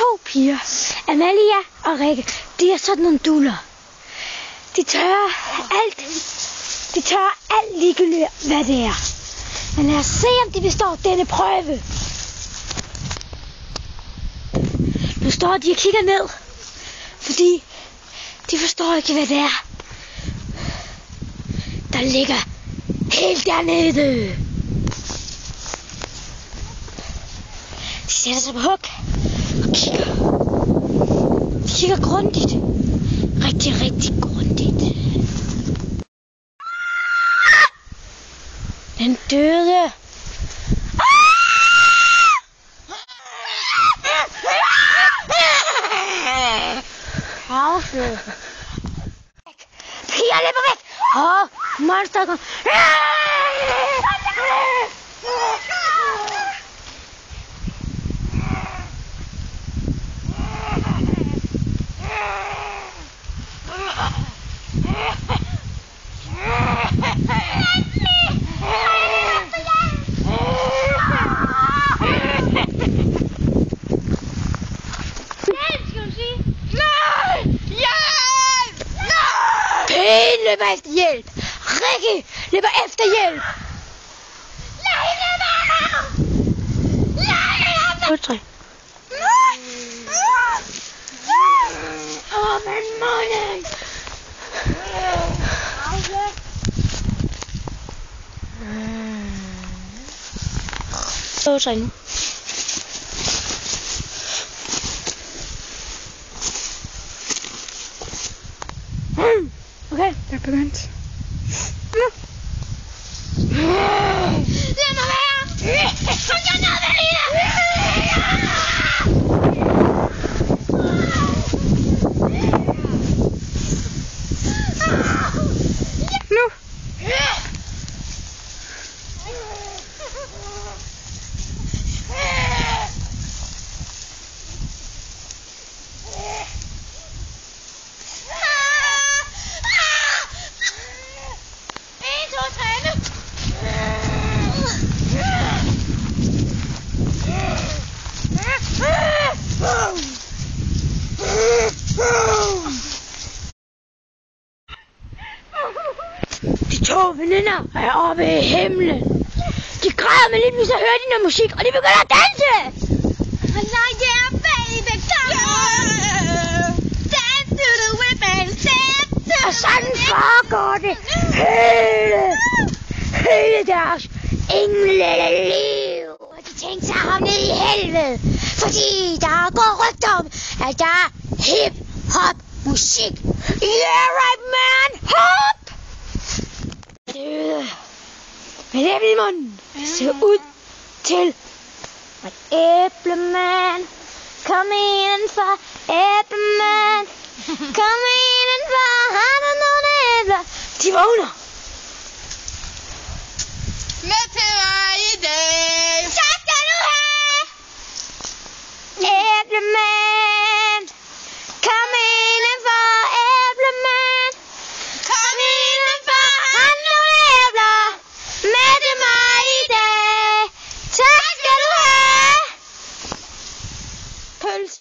to piger, Amalia og Rikke, de er sådan nogle duller. De tør alt ligegyldigt, hvad det er. Men lad os se, om de består denne prøve. Nu står de og kigger ned, fordi de forstår ikke, hvad det er, der ligger helt dernede. De sætter sig på hug og kigger. De kigger grundigt. Rigtig grundigt. Den døde. Pause. Pia, løber væk. Monster kom. Løber efter hjælp. Rikke løber efter hjælp. Lad hende være. Åbn munden. Så sig nu. Okay, det er begyndt. Lad mig være! Kom jeg ned, Valina! Nu! De to veninder er oppe i himlen. De græder, men lige pludselig hører de noget musik, og de begynder at danse. Dance to the women, og sådan foregår det hele deres engleliv. Og de tænkte sig at havne ned i helvede, fordi der går rygter om, at der er hip-hop musik. Yeah, right, man! Hop! Med æble i munden. Det ser ud til at æblemand. Kom indenfor, æblemand. Kom indenfor, har du nogle æbler? De vågner. Med til mig i dag. Tak skal du have. Æblemand. Kom indenfor, æblemand. Kom indenfor, har du nogle æbler? Med til mig i dag. Tak skal du have. Pøls.